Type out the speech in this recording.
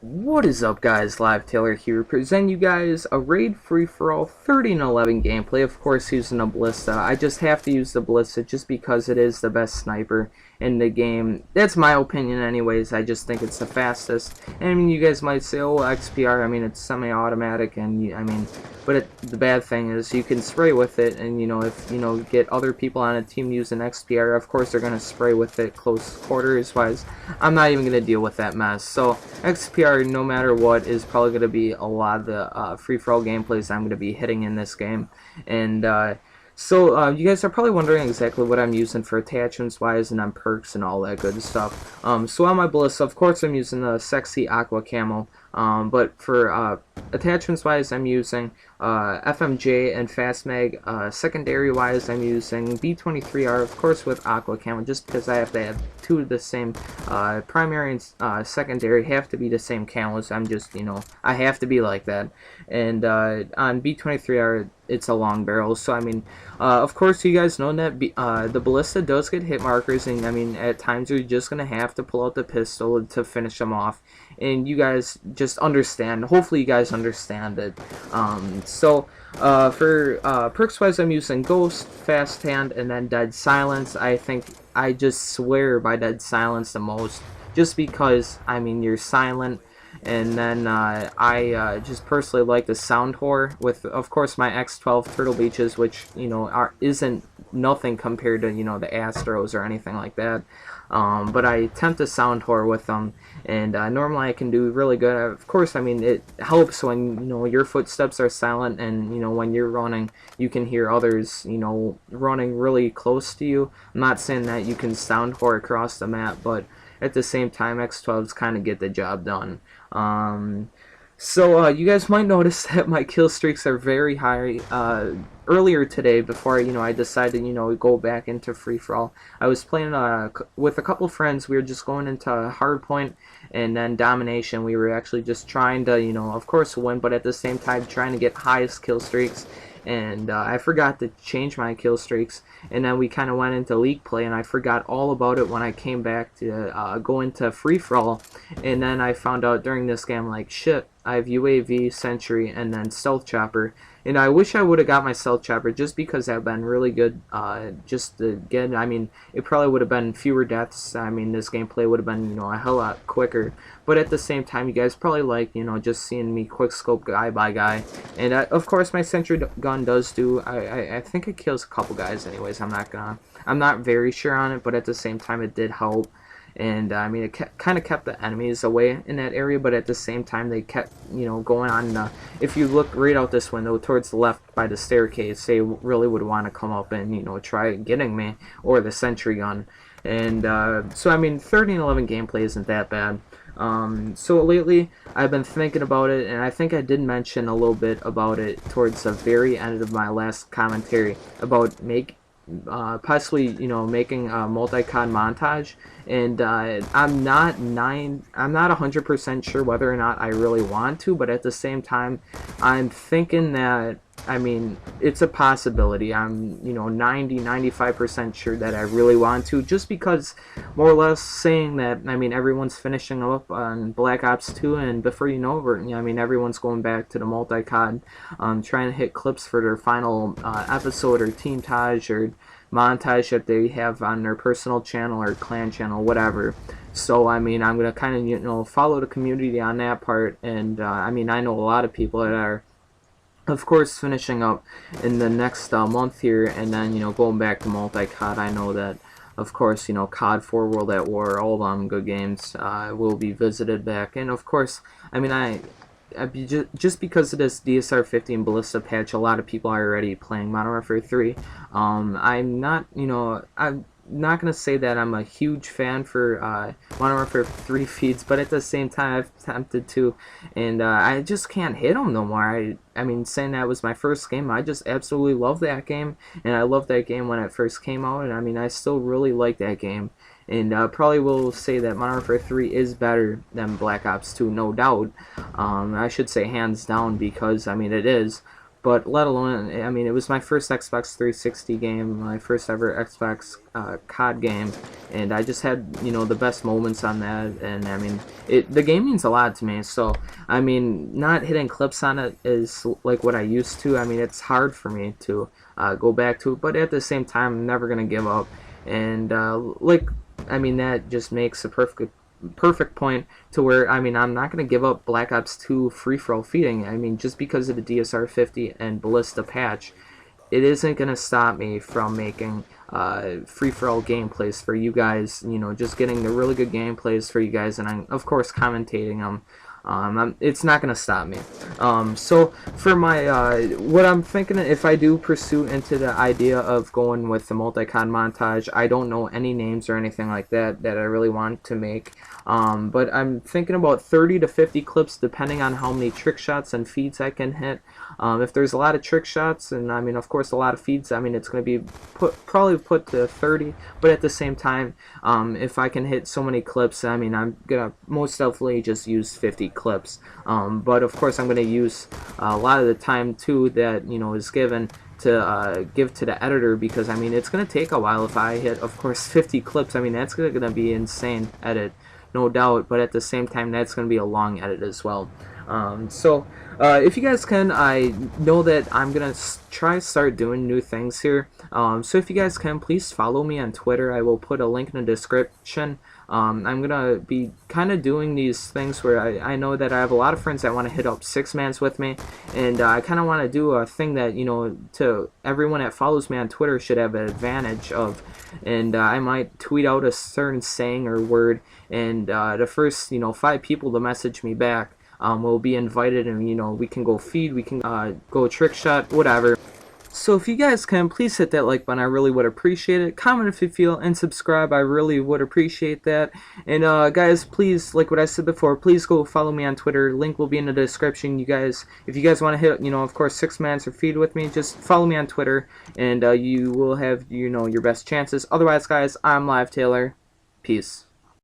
What is up, guys? Live Taylor here, presenting you guys a raid free-for-all 30-11 gameplay, of course using a ballista. I just have to use the ballista just because it is the best sniper in the game. That's my opinion anyways. I just think it's the fastest. And I mean, you guys might say, oh, XPR, I mean, it's semi-automatic, and but the bad thing is you can spray with it, and if get other people on a team using XPR, of course they're gonna spray with it close quarters wise. I'm not even gonna deal with that mess. So XPR, no matter what, is probably gonna be a lot of the free-for-all gameplays I'm gonna be hitting in this game. And so you guys are probably wondering exactly what I'm using for attachments wise and on perks and all that good stuff. So on my ballista, of course I'm using the sexy aqua camo. But for attachments wise, I'm using FMJ and fast mag. Secondary wise, I'm using B23R, of course with aqua camo, just because I have to have two of the same. Primary and secondary have to be the same camos. I'm just, I have to be like that. And on B23R, it's a long barrel, so I mean, of course you guys know that the ballista does get hit markers, and I mean, at times you're just gonna have to pull out the pistol to finish them off, and you guys just understand. Hopefully you guys understand it. For perks wise, I'm using Ghost, Fast Hand, and then Dead Silence. I think I just swear by Dead Silence the most, just because I mean, you're silent. And then I just personally like the sound whore with, of course, my X12 Turtle Beaches, which isn't nothing compared to the Astros or anything like that. But I attempt to sound whore with them, and normally I can do really good. Of course, I mean, it helps when your footsteps are silent, and when you're running, you can hear others running really close to you. I'm not saying that you can sound whore across the map, but at the same time, X12s kind of get the job done. So you guys might notice that my kill streaks are very high. Earlier today, before I decided go back into free-for-all, I was playing with a couple friends. We were just going into hardpoint and then domination. We were actually just trying to of course win, but at the same time trying to get highest kill streaks. And I forgot to change my kill streaks, and then we kind of went into league play, and I forgot all about it when I came back to go into free-for-all. And then I found out during this game, like, shit, I have UAV, Sentry, and then Stealth Chopper. And I wish I would have got my Stealth Chopper, just because that would have been really good, just to get. I mean, it probably would have been fewer deaths. I mean, this gameplay would have been a hell lot quicker. But at the same time, you guys probably like just seeing me quick scope guy by guy. And of course my Sentry gun does do, I think it kills a couple guys anyways. I'm not very sure on it, but at the same time it did help. And I mean, it kind of kept the enemies away in that area, but at the same time they kept going on. If you look right out this window towards the left by the staircase, they really would want to come up and try getting me, or the Sentry gun. And so I mean, 30-11 gameplay isn't that bad. So lately I've been thinking about it, and I think I did mention a little bit about it towards the very end of my last commentary about possibly making a multi-COD montage. And I'm not 100% sure whether or not I really want to, but at the same time I'm thinking that, I mean, it's a possibility. I'm 90-95% sure that I really want to, just because more or less saying that, I mean, everyone's finishing up on Black Ops 2, and before you know it, I mean, everyone's going back to the multi-COD, trying to hit clips for their final episode or team taj or montage that they have on their personal channel or clan channel, whatever. So I mean, I'm gonna kind of follow the community on that part. And I mean, I know a lot of people that are, of course, finishing up in the next month here, and then going back to multi-COD. I know that, of course, COD 4, World at War, all them good games will be visited back. And of course, I mean, just because of this DSR 15 Ballista patch, a lot of people are already playing Modern Warfare 3. I'm not going to say that I'm a huge fan for Modern Warfare 3 feeds, but at the same time I've attempted to, and I just can't hit them no more. I mean, saying that was my first game, I just absolutely love that game, and I loved that game when it first came out, and I mean, I still really like that game. And probably will say that Modern Warfare 3 is better than Black Ops 2, no doubt. I should say hands down, because I mean it is. but let alone, I mean, it was my first Xbox 360 game, my first ever Xbox COD game, and I just had, you know, the best moments on that. And I mean, the game means a lot to me. So I mean, not hitting clips on it is like what I used to. I mean, it's hard for me to go back to it, but at the same time, I'm never gonna give up. And like, I mean, that just makes a perfect point to where, I mean, I'm not going to give up Black Ops 2 free-for-all feeding. I mean, just because of the DSR 50 and Ballista patch, it isn't going to stop me from making free-for-all gameplays for you guys, you know, just getting the really good gameplays for you guys, and I'm, of course, commentating them. It's not going to stop me. So for my, what I'm thinking, if I do pursue into the idea of going with the multi-con montage, I don't know any names or anything like that I really want to make. But I'm thinking about 30 to 50 clips depending on how many trick shots and feeds I can hit. If there's a lot of trick shots and, I mean, of course, a lot of feeds, I mean, it's going to be probably put to 30, but at the same time, if I can hit so many clips, I mean, I'm going to most definitely just use 50 clips. But of course, I'm going to use a lot of the time too that, you know, is given to give to the editor, because I mean, it's going to take a while. If I hit, of course, 50 clips, I mean, that's going to be insane edit, no doubt, but at the same time, that's going to be a long edit as well. So if you guys can, I know that I'm gonna try to start doing new things here, so if you guys can, please follow me on Twitter. I will put a link in the description. I'm gonna be kind of doing these things where I know that I have a lot of friends that want to hit up 6-mans with me, and I kind of want to do a thing that, you know, to everyone that follows me on Twitter should have an advantage of, and I might tweet out a certain saying or word, and the first, you know, 5 people to message me back will be invited, and, you know, we can go feed, we can go trick shot, whatever. So if you guys can, please hit that like button. I really would appreciate it. Comment if you feel, and subscribe. I really would appreciate that. And guys, please, like what I said before, please go follow me on Twitter. Link will be in the description. You guys, if you guys want to hit, you know, of course, 6-mans or feed with me, just follow me on Twitter, and you will have, you know, your best chances. Otherwise, guys, I'm Live Taylor. Peace.